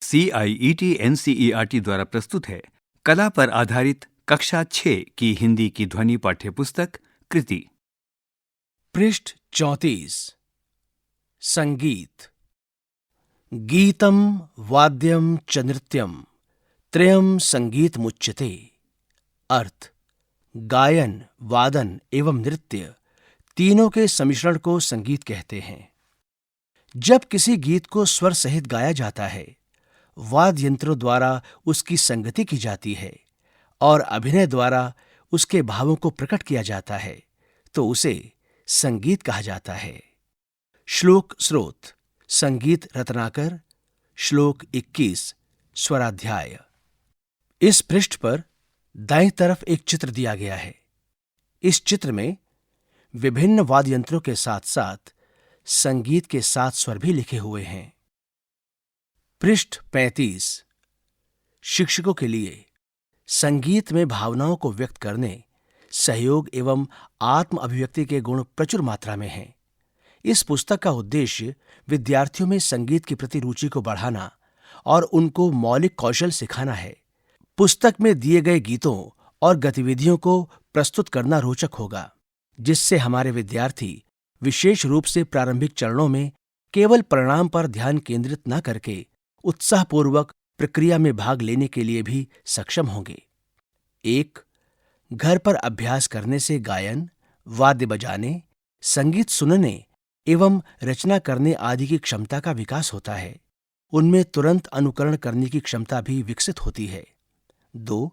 CIET-NCERT द्वारा प्रस्तुत है कला पर आधारित कक्षा 6 की हिंदी की ध्वनि पाठ्य पुस्तक कृति। पृष्ठ 34। संगीत। गीतम वाद्यम च नृत्यम त्रयम संगीत मुच्यते। अर्थ: गायन, वादन एवं नृत्य तीनों के सम्मिश्रण को संगीत कहते हैं। जब किसी गीत को स्वर सहित गाया जाता है, वाद्य यंत्रों द्वारा उसकी संगति की जाती है और अभिनय द्वारा उसके भावों को प्रकट किया जाता है, तो उसे संगीत कहा जाता है। श्लोक स्रोत: संगीत रत्नाकर, श्लोक 21, स्वराध्याय। इस पृष्ठ पर दाईं तरफ एक चित्र दिया गया है। इस चित्र में विभिन्न वाद्य यंत्रों के साथ साथ संगीत के 7 स्वर भी लिखे हुए हैं। पृष्ठ 35। शिक्षकों के लिए संगीत में भावनाओं को व्यक्त करने, सहयोग एवं आत्म अभिव्यक्ति के गुण प्रचुर मात्रा में हैं। इस पुस्तक का उद्देश्य विद्यार्थियों में संगीत के प्रति रुचि को बढ़ाना और उनको मौलिक कौशल सिखाना है। पुस्तक में दिए गए गीतों और गतिविधियों को प्रस्तुत करना रोचक होगा, जिससे हमारे विद्यार्थी विशेष रूप से प्रारंभिक चरणों में केवल परिणाम पर ध्यान केंद्रित न करके उत्साहपूर्वक प्रक्रिया में भाग लेने के लिए भी सक्षम होंगे। 1. घर पर अभ्यास करने से गायन, वाद्य बजाने, संगीत सुनने एवं रचना करने आदि की क्षमता का विकास होता है। उनमें तुरंत अनुकरण करने की क्षमता भी विकसित होती है। 2.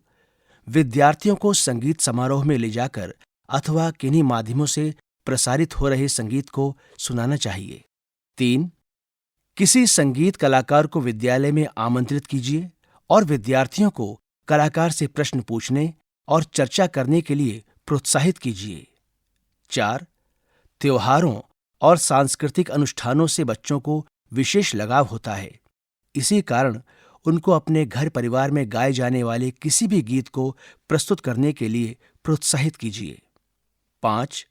विद्यार्थियों को संगीत समारोह में ले जाकर अथवा किन्हीं माध्यमों से प्रसारित हो रहे संगीत को सुनाना चाहिए। 3. किसी संगीत कलाकार को विद्यालय में आमंत्रित कीजिए और विद्यार्थियों को कलाकार से प्रश्न पूछने और चर्चा करने के लिए प्रोत्साहित कीजिए। 4. त्योहारों और सांस्कृतिक अनुष्ठानों से बच्चों को विशेष लगाव होता है। इसी कारण उनको अपने घर परिवार में गाए जाने वाले किसी भी गीत को प्रस्तुत करने के लिए प्रोत्साहित कीजिए। 5.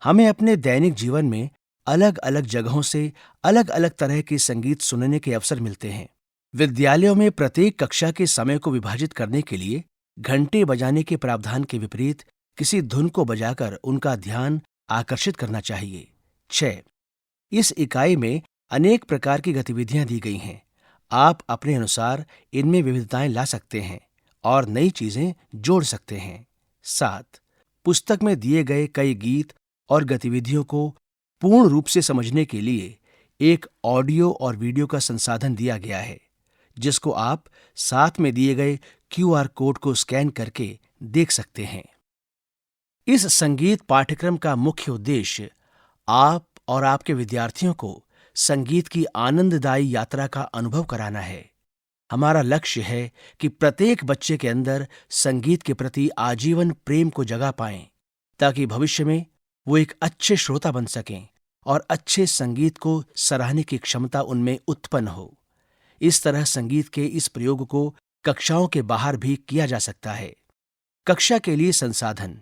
हमें अपने दैनिक जीवन में अलग अलग जगहों से अलग अलग तरह के संगीत सुनने के अवसर मिलते हैं। विद्यालयों में प्रत्येक कक्षा के समय को विभाजित करने के लिए घंटे बजाने के प्रावधान के विपरीत किसी धुन को बजाकर उनका ध्यान आकर्षित करना चाहिए। 6. इस इकाई में अनेक प्रकार की गतिविधियां दी गई हैं। आप अपने अनुसार इनमें विविधताएं ला सकते हैं और नई चीजें जोड़ सकते हैं। 7. पुस्तक में दिए गए कई गीत और गतिविधियों को पूर्ण रूप से समझने के लिए एक ऑडियो और वीडियो का संसाधन दिया गया है, जिसको आप साथ में दिए गए QR कोड को स्कैन करके देख सकते हैं। इस संगीत पाठ्यक्रम का मुख्य उद्देश्य आप और आपके विद्यार्थियों को संगीत की आनंददायी यात्रा का अनुभव कराना है। हमारा लक्ष्य है कि प्रत्येक बच्चे के अंदर संगीत के प्रति आजीवन प्रेम को जगा पाएं, ताकि भविष्य में वो एक अच्छे श्रोता बन सकें और अच्छे संगीत को सराहने की क्षमता उनमें उत्पन्न हो। इस तरह संगीत के इस प्रयोग को कक्षाओं के बाहर भी किया जा सकता है। कक्षा के लिए संसाधन: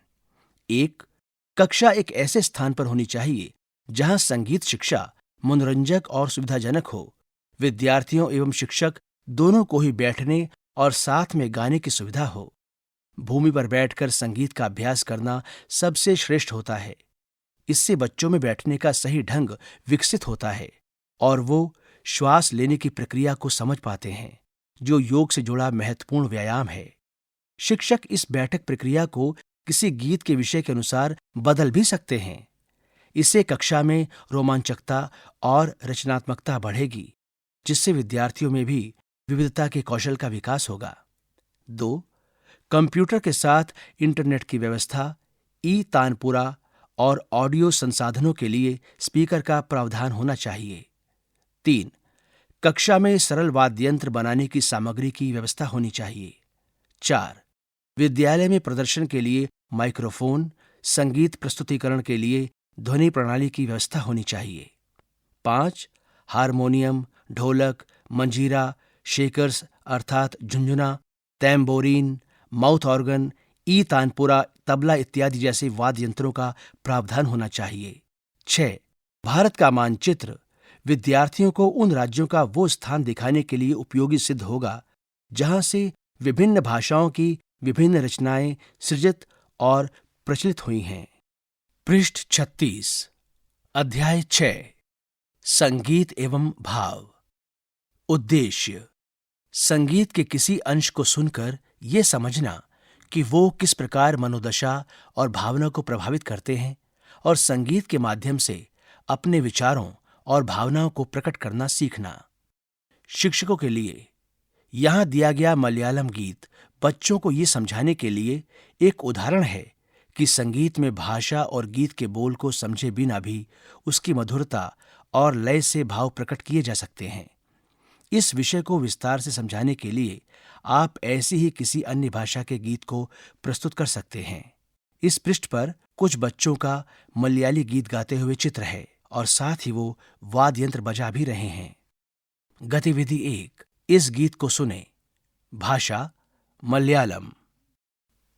1. कक्षा एक ऐसे स्थान पर होनी चाहिए जहां संगीत शिक्षा मनोरंजक और सुविधाजनक हो। विद्यार्थियों एवं शिक्षक दोनों को ही बैठने और साथ में गाने की सुविधा हो। भूमि पर बैठकर संगीत का अभ्यास करना सबसे श्रेष्ठ होता है। इससे बच्चों में बैठने का सही ढंग विकसित होता है और वो श्वास लेने की प्रक्रिया को समझ पाते हैं, जो योग से जुड़ा महत्वपूर्ण व्यायाम है। शिक्षक इस बैठक प्रक्रिया को किसी गीत के विषय के अनुसार बदल भी सकते हैं। इससे कक्षा में रोमांचकता और रचनात्मकता बढ़ेगी, जिससे विद्यार्थियों में भी विविधता के कौशल का विकास होगा। 2. कंप्यूटर के साथ इंटरनेट की व्यवस्था, तानपुरा और ऑडियो संसाधनों के लिए स्पीकर का प्रावधान होना चाहिए। 3. कक्षा में सरल वाद्ययंत्र बनाने की सामग्री की व्यवस्था होनी चाहिए। 4. विद्यालय में प्रदर्शन के लिए माइक्रोफोन, संगीत प्रस्तुतिकरण के लिए ध्वनि प्रणाली की व्यवस्था होनी चाहिए। 5. हारमोनियम, ढोलक, मंजीरा, शेकर्स अर्थात झुंझुना, तैम्बोरीन, माउथ ऑर्गन, तानपुरा, तबला इत्यादि जैसे वाद्य यंत्रों का प्रावधान होना चाहिए। 6. भारत का मानचित्र विद्यार्थियों को उन राज्यों का वो स्थान दिखाने के लिए उपयोगी सिद्ध होगा जहां से विभिन्न भाषाओं की विभिन्न रचनाएं सृजित और प्रचलित हुई हैं। पृष्ठ 36, अध्याय 6, संगीत एवं भाव। उद्देश्य: संगीत के किसी अंश को सुनकर यह समझना कि वो किस प्रकार मनोदशा और भावना को प्रभावित करते हैं और संगीत के माध्यम से अपने विचारों और भावनाओं को प्रकट करना सीखना। शिक्षकों के लिए यहां दिया गया मलयालम गीत बच्चों को ये समझाने के लिए एक उदाहरण है कि संगीत में भाषा और गीत के बोल को समझे बिना भी उसकी मधुरता और लय से भाव प्रकट किए जा सकते हैं। इस विषय को विस्तार से समझाने के लिए आप ऐसी ही किसी अन्य भाषा के गीत को प्रस्तुत कर सकते हैं। इस पृष्ठ पर कुछ बच्चों का मलयाली गीत गाते हुए चित्र है और साथ ही वो वाद्य यंत्र बजा भी रहे हैं। गतिविधि 1, इस गीत को सुने। भाषा मलयालम।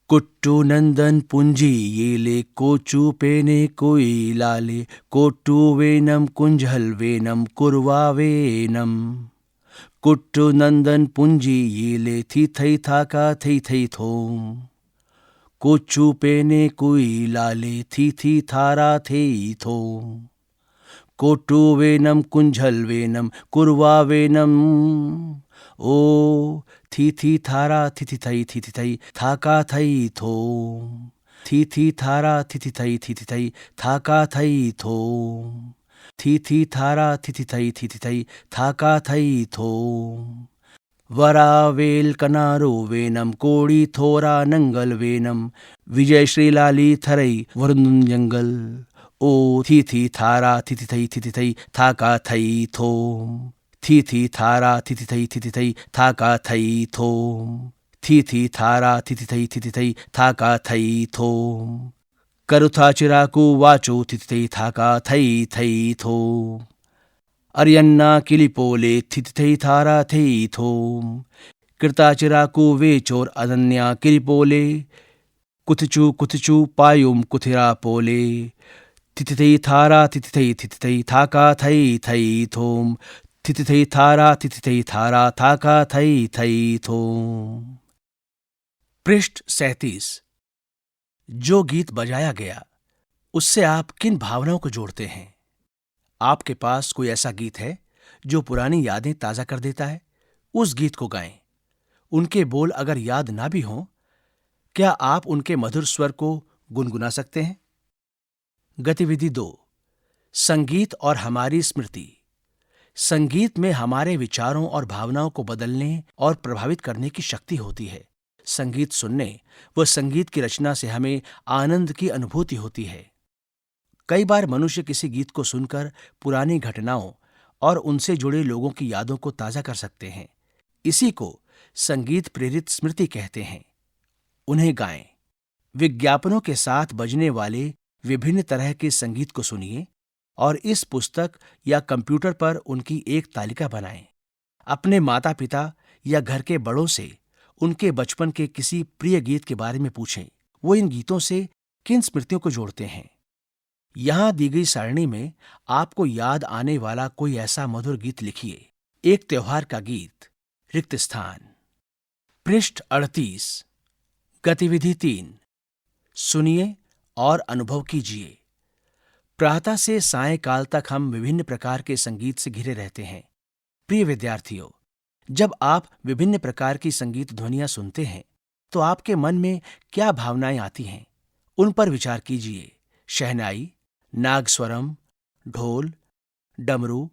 कुट्टू नंदन पुंजी येले कोचू पेने कोई लाले कोट्टू वेनम कुंजल वेनम कुरवा वेनम। कुट्टू नंदन पुंजी येले थी थई थाका थई थई थोम। कोचू पेने कोई लाले थी थारा थई थोम। कोट्टू वेनम कुंजल वेनम कुरवा वेनम। ओ थी थारा थी थई थाका थई थोम। थी थारा थी थई थाका थई थोम। थी थारा थी थई थाका थई थोम। वरावेल कनारो वेनम कोड़ी थोरा नंगल वेनम। विजय श्रीलाली थरई वरुण जंगल। ओ थी थारा थी थई थाका थई थोम। थी थारा थी थई थाका थई थोम। थी थारा थी थई थाका थई थोम। करुथा चिराकू वाचो थी थाका थई थोम। अरियन्ना किलिपोले थी थारा थई थोम। कृता चिराकू वेचोर अनन्या किलिपोले। कुथचू पायुम कुथिरा पोले। थी थारा थी थाका थई थोम। थी थारा थाका थई थोम। पृष्ठ 37, जो गीत बजाया गया उससे आप किन भावनाओं को जोड़ते हैं? आपके पास कोई ऐसा गीत है जो पुरानी यादें ताजा कर देता है? उस गीत को गाएं। उनके बोल अगर याद ना भी हों, क्या आप उनके मधुर स्वर को गुनगुना सकते हैं? गतिविधि 2, संगीत और हमारी स्मृति। संगीत में हमारे विचारों और भावनाओं को बदलने और प्रभावित करने की शक्ति होती है। संगीत सुनने व संगीत की रचना से हमें आनंद की अनुभूति होती है। कई बार मनुष्य किसी गीत को सुनकर पुरानी घटनाओं और उनसे जुड़े लोगों की यादों को ताजा कर सकते हैं। इसी को संगीत प्रेरित स्मृति कहते हैं। उन्हें गाएं। विज्ञापनों के साथ बजने वाले विभिन्न तरह के संगीत को सुनिए और इस पुस्तक या कंप्यूटर पर उनकी एक तालिका बनाएं। अपने माता पिता या घर के बड़ों से उनके बचपन के किसी प्रिय गीत के बारे में पूछें। वो इन गीतों से किन स्मृतियों को जोड़ते हैं? यहां दी गई सारणी में आपको याद आने वाला कोई ऐसा मधुर गीत लिखिए। एक त्योहार का गीत, रिक्त स्थान। पृष्ठ 38, गतिविधि 3, सुनिए और अनुभव कीजिए। प्रातः से सायंकाल तक हम विभिन्न प्रकार के संगीत से घिरे रहते हैं। प्रिय विद्यार्थियों, जब आप विभिन्न प्रकार की संगीत ध्वनियां सुनते हैं तो आपके मन में क्या भावनाएं आती हैं? उन पर विचार कीजिए। शहनाई, नागस्वरम, ढोल, डमरू,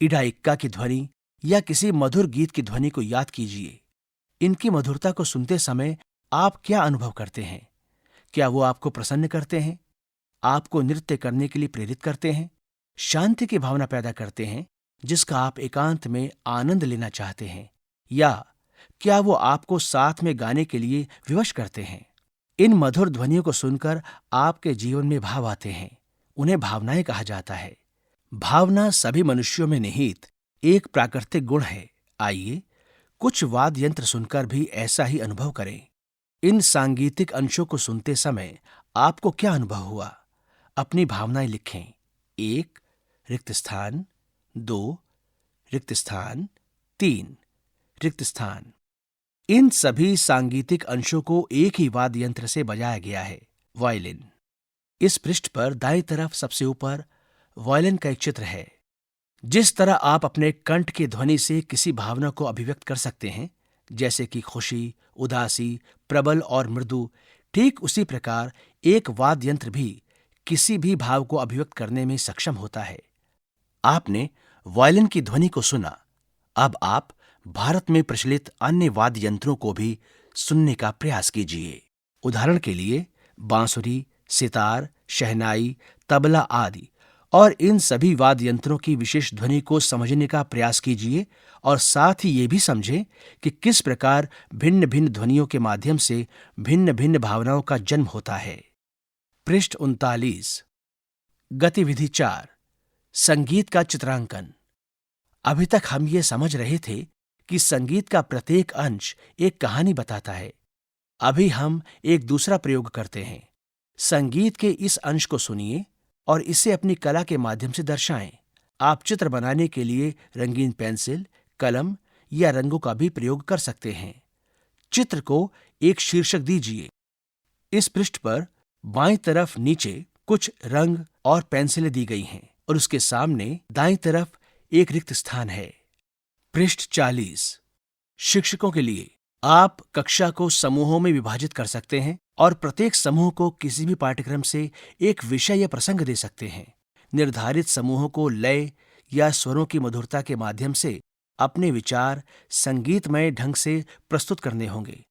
इडाइक्का की ध्वनि या किसी मधुर गीत की ध्वनि को याद कीजिए। इनकी मधुरता को सुनते समय आप क्या अनुभव करते हैं? क्या वो आपको प्रसन्न करते हैं, आपको नृत्य करने के लिए प्रेरित करते हैं, शांति की भावना पैदा करते हैं जिसका आप एकांत में आनंद लेना चाहते हैं, या क्या वो आपको साथ में गाने के लिए विवश करते हैं? इन मधुर ध्वनियों को सुनकर आपके जीवन में भाव आते हैं। उन्हें भावनाएं कहा जाता है। भावना सभी मनुष्यों में निहित एक प्राकृतिक गुण है। आइए कुछ वाद्य यंत्र सुनकर भी ऐसा ही अनुभव करें। इन सांगीतिक अंशों को सुनते समय आपको क्या अनुभव हुआ? अपनी भावनाएं लिखें। 1, रिक्त स्थान। 2 रिक्त स्थान, 3 रिक्त स्थान। इन सभी सांगीतिक अंशों को एक ही वाद्य यंत्र से बजाया गया है, वायलिन। इस पृष्ठ पर दाईं तरफ सबसे ऊपर वायलिन का एक चित्र है। जिस तरह आप अपने कंठ की ध्वनि से किसी भावना को अभिव्यक्त कर सकते हैं, जैसे कि खुशी, उदासी, प्रबल और मृदु, ठीक उसी प्रकार एक वाद्य यंत्र भी किसी भी भाव को अभिव्यक्त करने में सक्षम होता है। आपने वायलिन की ध्वनि को सुना। अब आप भारत में प्रचलित अन्य वाद्य यंत्रों को भी सुनने का प्रयास कीजिए। उदाहरण के लिए बांसुरी, सितार, शहनाई, तबला आदि, और इन सभी वाद्य यंत्रों की विशेष ध्वनि को समझने का प्रयास कीजिए और साथ ही ये भी समझें कि किस प्रकार भिन्न भिन्न ध्वनियों के माध्यम से भिन्न भिन्न भावनाओं का जन्म होता है। पृष्ठ 39। गतिविधि 4, संगीत का चित्रांकन। अभी तक हम ये समझ रहे थे कि संगीत का प्रत्येक अंश एक कहानी बताता है। अभी हम एक दूसरा प्रयोग करते हैं। संगीत के इस अंश को सुनिए और इसे अपनी कला के माध्यम से दर्शाएं। आप चित्र बनाने के लिए रंगीन पेंसिल, कलम या रंगों का भी प्रयोग कर सकते हैं। चित्र को एक शीर्षक दीजिए। इस पृष्ठ पर बाईं तरफ नीचे कुछ रंग और पेंसिलें दी गई हैं और उसके सामने दाईं तरफ एक रिक्त स्थान है। पृष्ठ 40। शिक्षकों के लिए आप कक्षा को समूहों में विभाजित कर सकते हैं और प्रत्येक समूह को किसी भी पाठ्यक्रम से एक विषय या प्रसंग दे सकते हैं। निर्धारित समूहों को लय या स्वरों की मधुरता के माध्यम से अपने विचार संगीतमय ढंग से प्रस्तुत करने होंगे।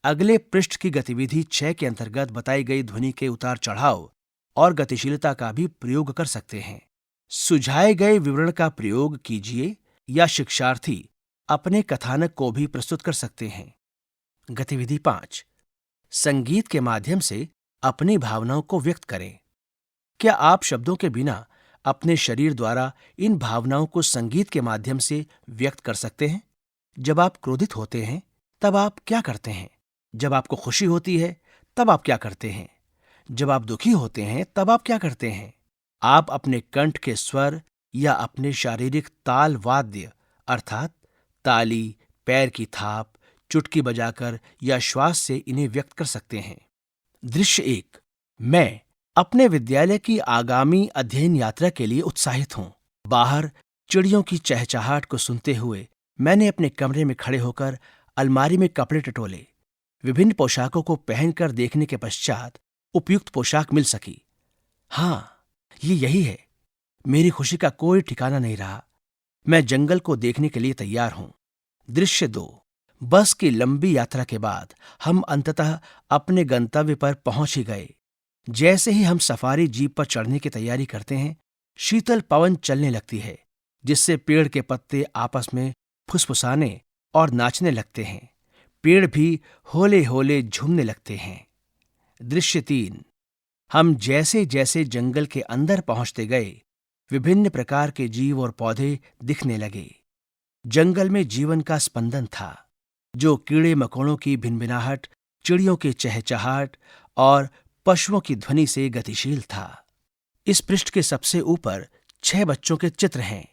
अगले पृष्ठ की गतिविधि 6 के अंतर्गत बताई गई ध्वनि के उतार चढ़ाव और गतिशीलता का भी प्रयोग कर सकते हैं। सुझाए गए विवरण का प्रयोग कीजिए या शिक्षार्थी अपने कथानक को भी प्रस्तुत कर सकते हैं। गतिविधि 5, संगीत के माध्यम से अपनी भावनाओं को व्यक्त करें। क्या आप शब्दों के बिना अपने शरीर द्वारा इन भावनाओं को संगीत के माध्यम से व्यक्त कर सकते हैं? जब आप क्रोधित होते हैं तब आप क्या करते हैं? जब आपको खुशी होती है तब आप क्या करते हैं? जब आप दुखी होते हैं तब आप क्या करते हैं? आप अपने कंठ के स्वर या अपने शारीरिक ताल वाद्य अर्थात ताली, पैर की थाप, चुटकी बजाकर या श्वास से इन्हें व्यक्त कर सकते हैं। दृश्य 1, मैं अपने विद्यालय की आगामी अध्ययन यात्रा के लिए उत्साहित हूँ। बाहर चिड़ियों की चहचहाट को सुनते हुए मैंने अपने कमरे में खड़े होकर अलमारी में कपड़े टटोले। विभिन्न पोशाकों को पहनकर देखने के पश्चात उपयुक्त पोशाक मिल सकी। हाँ, ये यही है। मेरी खुशी का कोई ठिकाना नहीं रहा। मैं जंगल को देखने के लिए तैयार हूं। दृश्य 2, बस की लंबी यात्रा के बाद हम अंततः अपने गंतव्य पर पहुंच ही गए। जैसे ही हम सफारी जीप पर चढ़ने की तैयारी करते हैं, शीतल पवन चलने लगती है, जिससे पेड़ के पत्ते आपस में फुसफुसाने और नाचने लगते हैं। पेड़ भी होले होले झूमने लगते हैं। दृश्य 3, हम जैसे जैसे जंगल के अंदर पहुंचते गए, विभिन्न प्रकार के जीव और पौधे दिखने लगे। जंगल में जीवन का स्पंदन था, जो कीड़े मकोड़ों की भिनभिनाहट, चिड़ियों के चहचहाट और पशुओं की ध्वनि से गतिशील था। इस पृष्ठ के सबसे ऊपर 6 बच्चों के चित्र हैं,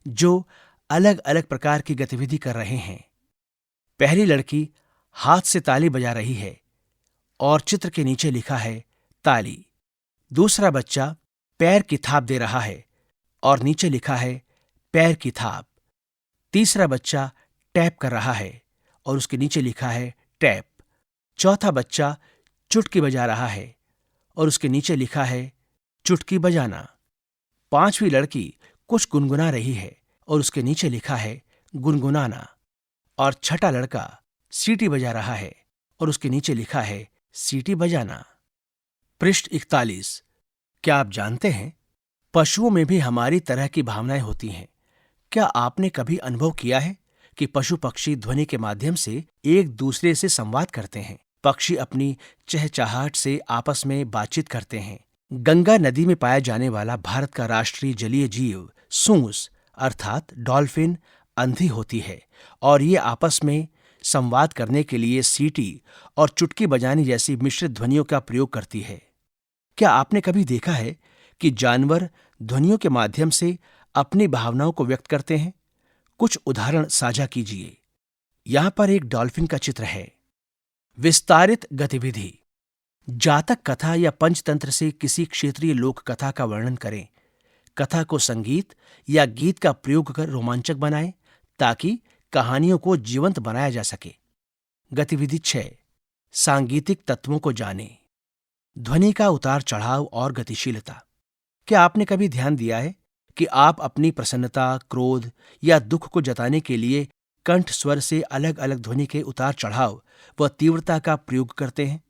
जो अलग अलग प्रकार की गतिविधि कर रहे हैं। पहली लड़की हाथ से ताली बजा रही है और चित्र के नीचे लिखा है ताली। दूसरा बच्चा पैर की थाप दे रहा है और नीचे लिखा है पैर की थाप। तीसरा बच्चा टैप कर रहा है और उसके नीचे लिखा है टैप। चौथा बच्चा चुटकी बजा रहा है और उसके नीचे लिखा है चुटकी बजाना। पांचवी लड़की कुछ गुनगुना रही है और उसके नीचे लिखा है गुनगुनाना। और छठा लड़का सीटी बजा रहा है और उसके नीचे लिखा है सीटी बजाना। पृष्ठ 41, क्या आप जानते हैं पशुओं में भी हमारी तरह की भावनाएं होती हैं? क्या आपने कभी अनुभव किया है कि पशु पक्षी ध्वनि के माध्यम से एक दूसरे से संवाद करते हैं? पक्षी अपनी चहचहाट से आपस में बातचीत करते हैं। गंगा नदी में पाया जाने वाला भारत का राष्ट्रीय जलीय जीव सूंस अर्थात डॉल्फिन अंधी होती है और ये आपस में संवाद करने के लिए सीटी और चुटकी बजाने जैसी मिश्रित ध्वनियों का प्रयोग करती है। क्या आपने कभी देखा है कि जानवर ध्वनियों के माध्यम से अपनी भावनाओं को व्यक्त करते हैं? कुछ उदाहरण साझा कीजिए। यहां पर एक डॉल्फिन का चित्र है। विस्तारित गतिविधि। जातक कथा या पंचतंत्र से किसी क्षेत्रीय लोक कथा का वर्णन करें। कथा को संगीत या गीत का प्रयोग कर रोमांचक बनाएं ताकि कहानियों को जीवंत बनाया जा सके। गतिविधि 6। सांगीतिक तत्वों को जानें। ध्वनि का उतार चढ़ाव और गतिशीलता। क्या आपने कभी ध्यान दिया है कि आप अपनी प्रसन्नता, क्रोध या दुख को जताने के लिए कंठ स्वर से अलग अलग ध्वनि के उतार चढ़ाव व तीव्रता का प्रयोग करते हैं?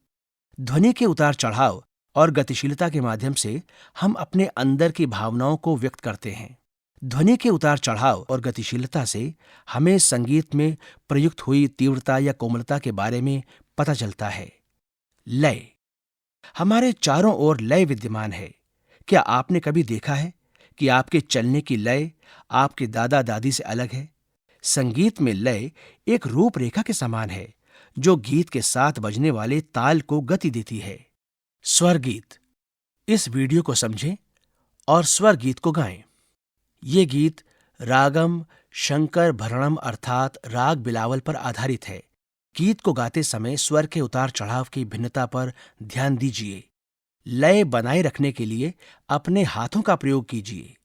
ध्वनि के उतार चढ़ाव और गतिशीलता के माध्यम से हम अपने अंदर की भावनाओं को व्यक्त करते हैं। ध्वनि के उतार चढ़ाव और गतिशीलता से हमें संगीत में प्रयुक्त हुई तीव्रता या कोमलता के बारे में पता चलता है। लय। हमारे चारों ओर लय विद्यमान है। क्या आपने कभी देखा है कि आपके चलने की लय आपके दादा दादी से अलग है? संगीत में लय एक रूपरेखा के समान है जो गीत के साथ बजने वाले ताल को गति देती है। स्वर गीत। इस वीडियो को समझें और स्वर गीत को गाएं। ये गीत रागम शंकर भरणम अर्थात राग बिलावल पर आधारित है। गीत को गाते समय स्वर के उतार चढ़ाव की भिन्नता पर ध्यान दीजिए। लय बनाए रखने के लिए अपने हाथों का प्रयोग कीजिए।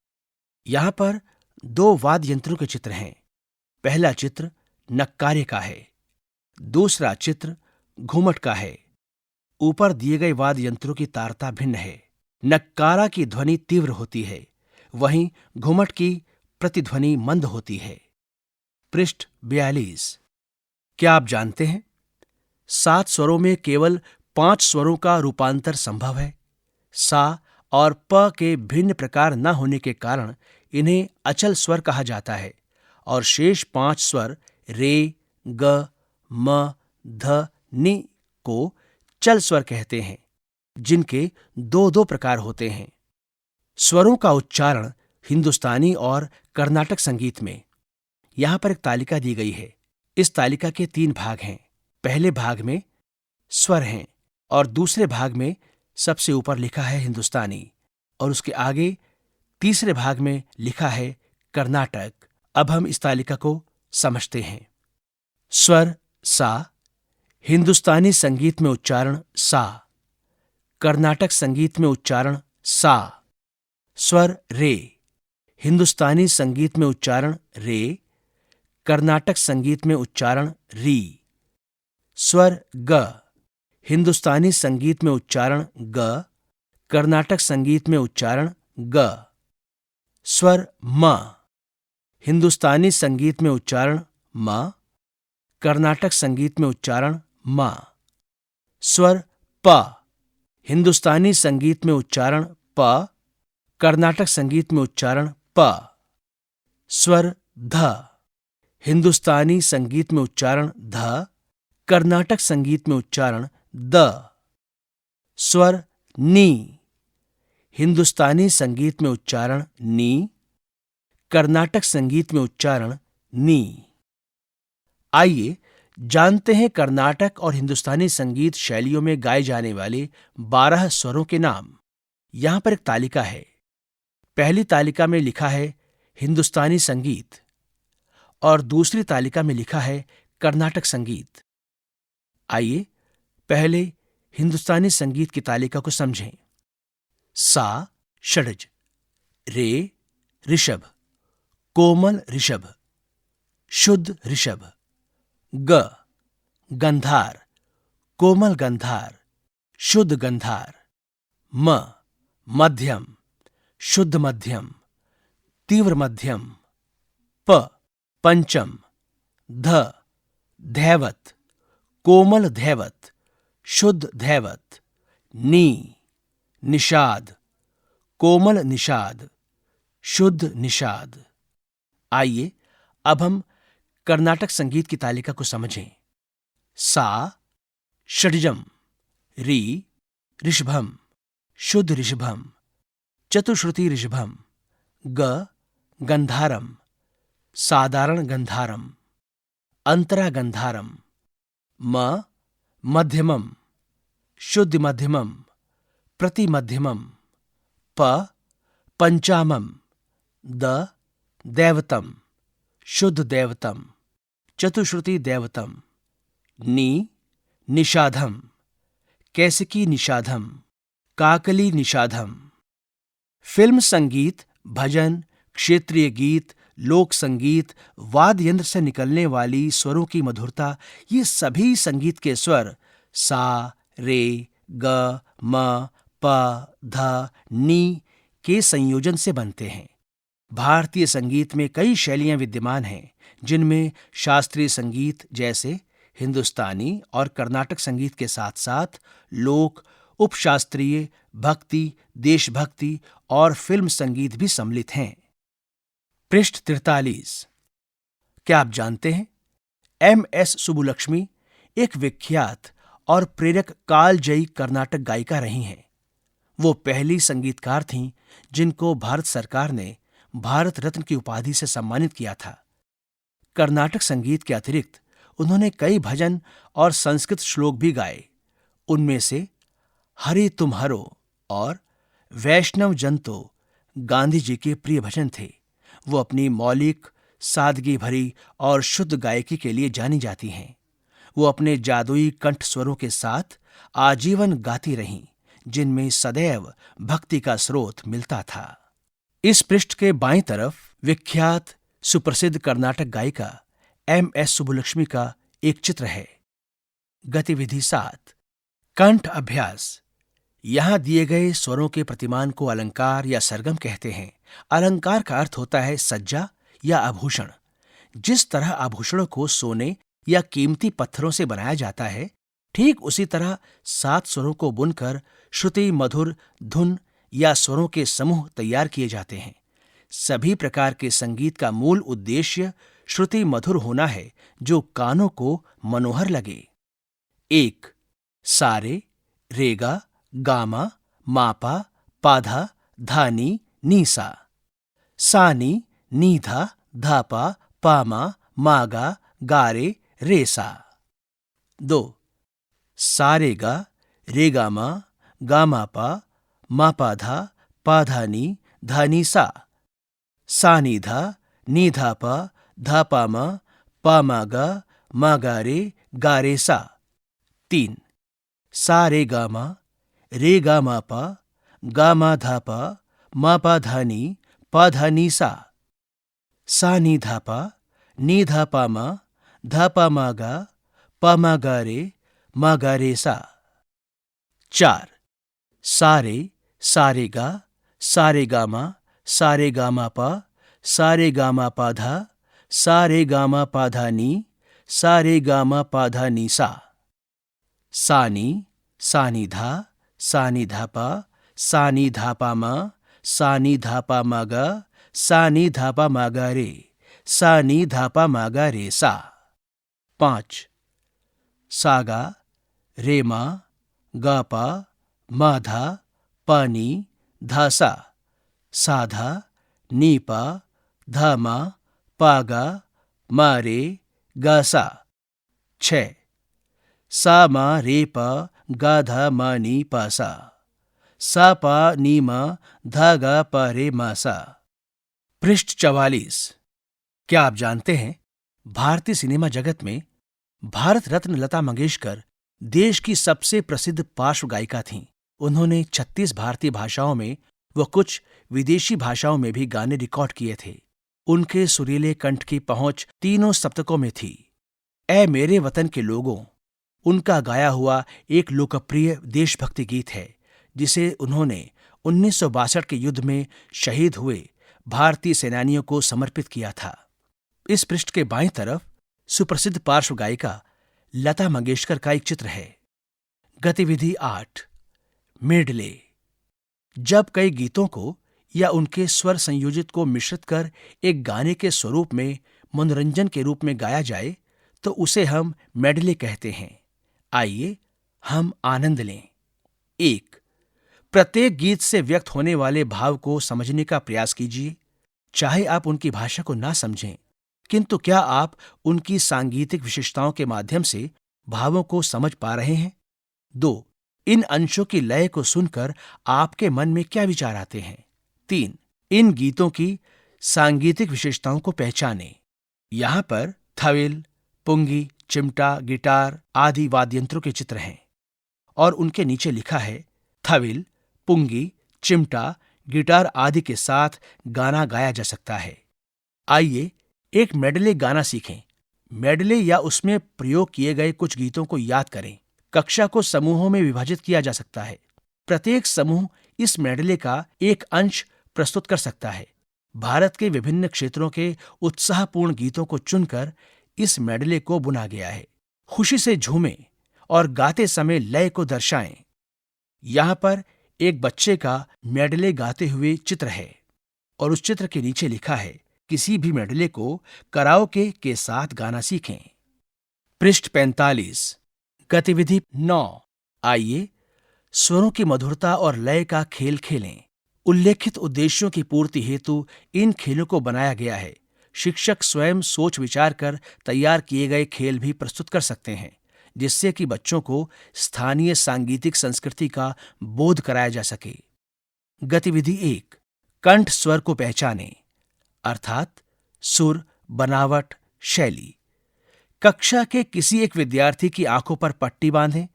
यहां पर 2 वाद्य यंत्रों के चित्र हैं। पहला चित्र नक्कारे का है, दूसरा चित्र घुमट का है। ऊपर दिए गए वाद्य यंत्रों की तारता भिन्न है। नक्कारा की ध्वनि तीव्र होती है, वहीं घुमट की प्रतिध्वनि मंद होती है। पृष्ठ 42। क्या आप जानते हैं 7 स्वरों में केवल 5 स्वरों का रूपांतर संभव है। सा और प के भिन्न प्रकार न होने के कारण इन्हें अचल स्वर कहा जाता है और शेष 5 स्वर रे, ग, म, ध, नि को चल स्वर कहते हैं, जिनके 2-2 प्रकार होते हैं। स्वरों का उच्चारण हिंदुस्तानी और कर्नाटक संगीत में। यहां पर एक तालिका दी गई है। इस तालिका के 3 भाग हैं। पहले भाग में स्वर हैं और दूसरे भाग में सबसे ऊपर लिखा है हिंदुस्तानी और उसके आगे तीसरे भाग में लिखा है कर्नाटक। अब हम इस तालिका को समझते हैं। स्वर सा, हिंदुस्तानी संगीत में उच्चारण सा, कर्नाटक संगीत में उच्चारण सा। स्वर रे, हिंदुस्तानी संगीत में उच्चारण रे, कर्नाटक संगीत में उच्चारण री। स्वर ग, हिंदुस्तानी संगीत में उच्चारण ग, कर्नाटक संगीत में उच्चारण ग। स्वर म, हिंदुस्तानी संगीत में उच्चारण म, कर्नाटक संगीत में उच्चारण म। स्वर प, हिंदुस्तानी संगीत में उच्चारण प, कर्नाटक संगीत में उच्चारण प। स्वर ध, हिंदुस्तानी संगीत में उच्चारण ध, कर्नाटक संगीत में उच्चारण द। स्वर नी, हिंदुस्तानी संगीत में उच्चारण नी, कर्नाटक संगीत में उच्चारण नी। आइए जानते हैं कर्नाटक और हिंदुस्तानी संगीत शैलियों में गाए जाने वाले 12 स्वरों के नाम। यहां पर एक तालिका है। पहली तालिका में लिखा है हिंदुस्तानी संगीत और दूसरी तालिका में लिखा है कर्नाटक संगीत। आइए पहले हिंदुस्तानी संगीत की तालिका को समझें। सा षड्ज, रे ऋषभ, कोमल ऋषभ, शुद्ध ऋषभ। ग गंधार, कोमल गंधार, शुद्ध गंधार। म मध्यम, शुद्ध मध्यम, तीव्र मध्यम। प पंचम। ध धैवत, कोमल धैवत, शुद्ध धैवत। नी निषाद, कोमल निषाद, शुद्ध निषाद। आइए अब हम कर्नाटक संगीत की तालिका को समझें। सा षड्जम, री ऋषभम, शुद्ध ऋषभम, चतुश्रुति ऋषभम। ग गंधारम, साधारण गंधारम, अंतरा गंधारम। म मध्यमम, शुद्ध मध्यमम, प्रति मध्यमम। प पंचामम, द दैवतम, शुद्ध दैवतम, चतुश्रुति दैवतम, निषाधम, कैसिकी निषाधम, काकली निषाधम। फिल्म संगीत, भजन, क्षेत्रीय गीत, लोक संगीत, वाद्य यंत्र से निकलने वाली स्वरों की मधुरता, ये सभी संगीत के स्वर सा, रे, ग, म, प, ध, नी के संयोजन से बनते हैं। भारतीय संगीत में कई शैलियां विद्यमान हैं, जिनमें शास्त्रीय संगीत जैसे हिंदुस्तानी और कर्नाटक संगीत के साथ साथ लोक, उपशास्त्रीय, भक्ति, देशभक्ति और फिल्म संगीत भी सम्मिलित हैं। पृष्ठ 43। क्या आप जानते हैं, एम.एस. सुब्बुलक्ष्मी एक विख्यात और प्रेरक कालजयी कर्नाटक गायिका रही हैं। वो पहली संगीतकार थीं जिनको भारत सरकार ने भारत रत्न की उपाधि से सम्मानित किया था। कर्नाटक संगीत के अतिरिक्त उन्होंने कई भजन और संस्कृत श्लोक भी गाए। उनमें से हरि तुम हरो और वैष्णव जन तो गांधी जी के प्रिय भजन थे। वो अपनी मौलिक, सादगी भरी और शुद्ध गायकी के लिए जानी जाती हैं। वो अपने जादुई कंठ स्वरों के साथ आजीवन गाती रहीं, जिनमें सदैव भक्ति का स्रोत मिलता था। इस पृष्ठ के बाईं तरफ विख्यात सुप्रसिद्ध कर्नाटक गायिका एम.एस. सुब्बुलक्ष्मी का एक चित्र है। गतिविधि 7। कंठ अभ्यास। यहां दिए गए स्वरों के प्रतिमान को अलंकार या सरगम कहते हैं। अलंकार का अर्थ होता है सज्जा या आभूषण। जिस तरह आभूषणों को सोने या कीमती पत्थरों से बनाया जाता है, ठीक उसी तरह 7 स्वरों को बुनकर श्रुति मधुर धुन या स्वरों के समूह तैयार किए जाते हैं। सभी प्रकार के संगीत का मूल उद्देश्य श्रुति मधुर होना है, जो कानों को मनोहर लगे। 1. सारे, रेगा, गामा, मापा, पाधा, धानी, नीसा। सानी, नीधा, धापा, पामा, मागा, गारे, रेसा। 2. सारेगा, रेगामा, गामापा, मापाधा, पाधानी, धानीसा। सानीधा, नीधापा, धापामा, पामागा, मागारे, गारेसा। 3. सारेगामा, रेगामापा, गामाधापा, मापाधानी, पाधानीसा। सानीधापा, नीधापामा, धापामागा, पामागारे, मागारेसा। 4. सारे, सारेगा, सारेगामा, सारेगामापा, सारेगामापाधा, सारेगामापाधानी, सारेगामापाधानीसा। सानी, सानिधा, सानिधापा, सानिधापामा, सानिधापामागा, सानिधापामागारे, सानिधापामागारेसा। 5. सागा, रेमा, गापा, माधा, पानी, धासा। साधा, नीपा, धामा, पागा, मारे, गासा। 6. सामा, रेपा, गाधा, मानी, पासा। सापा, नीमा, धागा, पारे, मासा। पृष्ठ 44। क्या आप जानते हैं, भारतीय सिनेमा जगत में भारत रत्न लता मंगेशकर देश की सबसे प्रसिद्ध पार्श्व गायिका थीं। उन्होंने 36 भारतीय भाषाओं में व कुछ विदेशी भाषाओं में भी गाने रिकॉर्ड किए थे। उनके सुरीले कंठ की पहुंच तीनों सप्तकों में थी। ऐ मेरे वतन के लोगों, उनका गाया हुआ एक लोकप्रिय देशभक्ति गीत है, जिसे उन्होंने 1962 के युद्ध में शहीद हुए भारतीय सेनानियों को समर्पित किया था। इस पृष्ठ के बाईं तरफ सुप्रसिद्ध पार्श्व गायिका लता मंगेशकर का एक चित्र है। गतिविधि 8। मेडले। जब कई गीतों को या उनके स्वर संयोजित को मिश्रित कर एक गाने के स्वरूप में मनोरंजन के रूप में गाया जाए, तो उसे हम मेडले कहते हैं। आइए हम आनंद लें। 1. प्रत्येक गीत से व्यक्त होने वाले भाव को समझने का प्रयास कीजिए। चाहे आप उनकी भाषा को ना समझें, किंतु क्या आप उनकी सांगीतिक विशेषताओं के माध्यम से भावों को समझ पा रहे हैं? 2. इन अंशों की लय को सुनकर आपके मन में क्या विचार आते हैं? 3. इन गीतों की सांगीतिक विशेषताओं को पहचानें। यहाँ पर थविल, पुंगी, चिमटा, गिटार आदि वाद्य यंत्रों के चित्र हैं और उनके नीचे लिखा है थविल, पुंगी, चिमटा, गिटार आदि के साथ गाना गाया जा सकता है। आइए एक मेडले गाना सीखें। मेडले या उसमें प्रयोग किए गए कुछ गीतों को याद करें। कक्षा को समूहों में विभाजित किया जा सकता है। प्रत्येक समूह इस मेडले का एक अंश प्रस्तुत कर सकता है। भारत के विभिन्न क्षेत्रों के उत्साहपूर्ण गीतों को चुनकर इस मेडले को बुना गया है। खुशी से झूमें और गाते समय लय को दर्शाएं। यहाँ पर एक बच्चे का मेडले गाते हुए चित्र है और उस चित्र के नीचे लिखा है किसी भी मेडले को कराओके के साथ गाना सीखें। पृष्ठ 45। गतिविधि 9। आइए स्वरों की मधुरता और लय का खेल खेलें। उल्लेखित उद्देश्यों की पूर्ति हेतु इन खेलों को बनाया गया है। शिक्षक स्वयं सोच विचार कर तैयार किए गए खेल भी प्रस्तुत कर सकते हैं, जिससे कि बच्चों को स्थानीय सांगीतिक संस्कृति का बोध कराया जा सके। गतिविधि 1। कंठ स्वर को पहचानें, अर्थात सुर, बनावट, शैली। कक्षा के किसी एक विद्यार्थी की आंखों पर पट्टी बांधें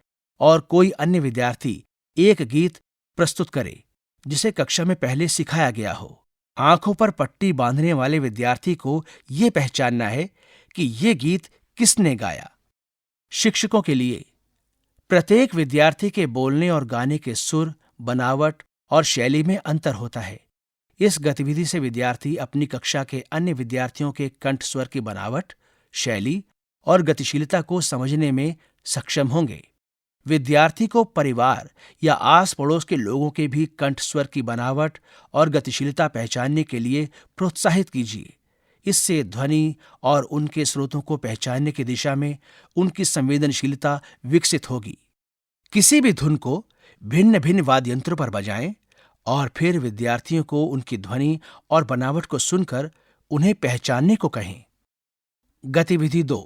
और कोई अन्य विद्यार्थी एक गीत प्रस्तुत करे जिसे कक्षा में पहले सिखाया गया हो। आंखों पर पट्टी बांधने वाले विद्यार्थी को यह पहचानना है कि यह गीत किसने गाया। शिक्षकों के लिए प्रत्येक विद्यार्थी के बोलने और गाने के सुर, बनावट और शैली में अंतर होता है। इस गतिविधि से विद्यार्थी अपनी कक्षा के अन्य विद्यार्थियों के कंठ स्वर की बनावट, शैली और गतिशीलता को समझने में सक्षम होंगे। विद्यार्थी को परिवार या आस पड़ोस के लोगों के भी कंठ स्वर की बनावट और गतिशीलता पहचानने के लिए प्रोत्साहित कीजिए। इससे ध्वनि और उनके स्रोतों को पहचानने की दिशा में उनकी संवेदनशीलता विकसित होगी। किसी भी धुन को भिन्न भिन्न वाद्य यंत्रों पर बजाएं और फिर विद्यार्थियों को उनकी ध्वनि और बनावट को सुनकर उन्हें पहचानने को कहें। गतिविधि 2।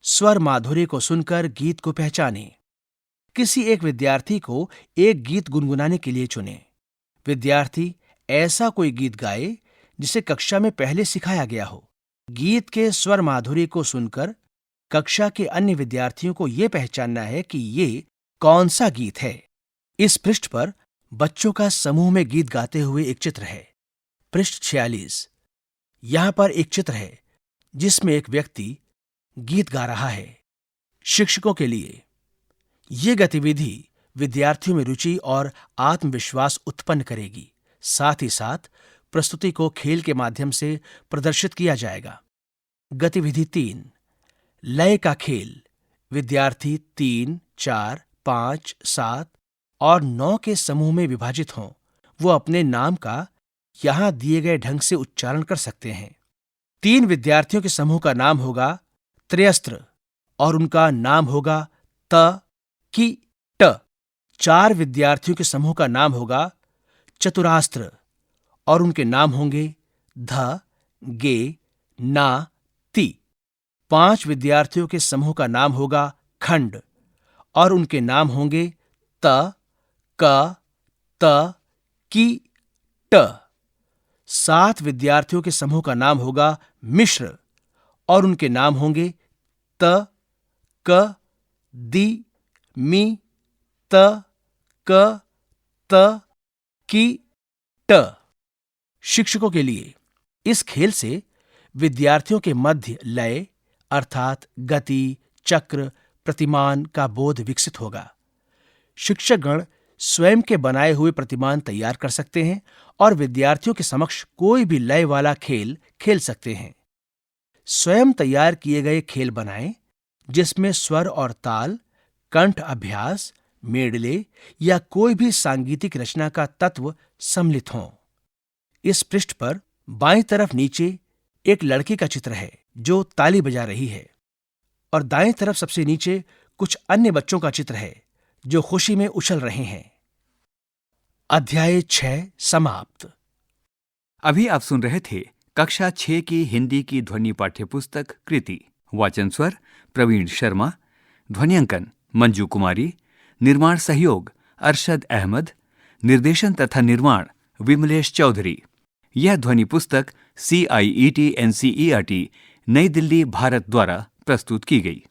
स्वर माधुर्य को सुनकर गीत को पहचानें। किसी एक विद्यार्थी को एक गीत गुनगुनाने के लिए चुनें। विद्यार्थी ऐसा कोई गीत गाए जिसे कक्षा में पहले सिखाया गया हो। गीत के स्वर माधुर्य को सुनकर कक्षा के अन्य विद्यार्थियों को यह पहचानना है कि ये कौन सा गीत है। इस पृष्ठ पर बच्चों का समूह में गीत गाते हुए एक चित्र है। पृष्ठ 46। यहां पर एक चित्र है जिसमें एक व्यक्ति गीत गा रहा है। शिक्षकों के लिए यह गतिविधि विद्यार्थियों में रुचि और आत्मविश्वास उत्पन्न करेगी। साथ ही साथ प्रस्तुति को खेल के माध्यम से प्रदर्शित किया जाएगा। गतिविधि 3। लय का खेल। विद्यार्थी 3, 4, 5, 7 और 9 के समूह में विभाजित हों। वो अपने नाम का यहां दिए गए ढंग से उच्चारण कर सकते हैं। 3 विद्यार्थियों के समूह का नाम होगा त्रयस्त्र और उनका नाम होगा त, की, ट। 4 विद्यार्थियों के समूह का नाम होगा चतुरास्त्र और उनके नाम होंगे ध, गे, ना, ति। 5 विद्यार्थियों के समूह का नाम होगा खंड और उनके नाम होंगे त, क, त, की, ट। 7 विद्यार्थियों के समूह का नाम होगा मिश्र और उनके नाम होंगे त, क, दि, मी, त, क, त, की, ट। शिक्षकों के लिए इस खेल से विद्यार्थियों के मध्य लय अर्थात गति, चक्र, प्रतिमान का बोध विकसित होगा। शिक्षकगण स्वयं के बनाए हुए प्रतिमान तैयार कर सकते हैं और विद्यार्थियों के समक्ष कोई भी लय वाला खेल खेल सकते हैं। स्वयं तैयार किए गए खेल बनाएं जिसमें स्वर और ताल, कंठ अभ्यास, मेडले या कोई भी सांगीतिक रचना का तत्व सम्मिलित हों। इस पृष्ठ पर बाईं तरफ नीचे एक लड़की का चित्र है जो ताली बजा रही है और दाएं तरफ सबसे नीचे कुछ अन्य बच्चों का चित्र है जो खुशी में उछल रहे हैं। अध्याय 6 समाप्त। अभी आप सुन रहे थे कक्षा 6 की हिंदी की ध्वनि पाठ्यपुस्तक कृति। वाचन स्वर प्रवीण शर्मा, ध्वनियांकन मंजू कुमारी, निर्माण सहयोग अरशद अहमद, निर्देशन तथा निर्माण विमलेश चौधरी। यह ध्वनि पुस्तक CIET NCERT नई दिल्ली भारत द्वारा प्रस्तुत की गई।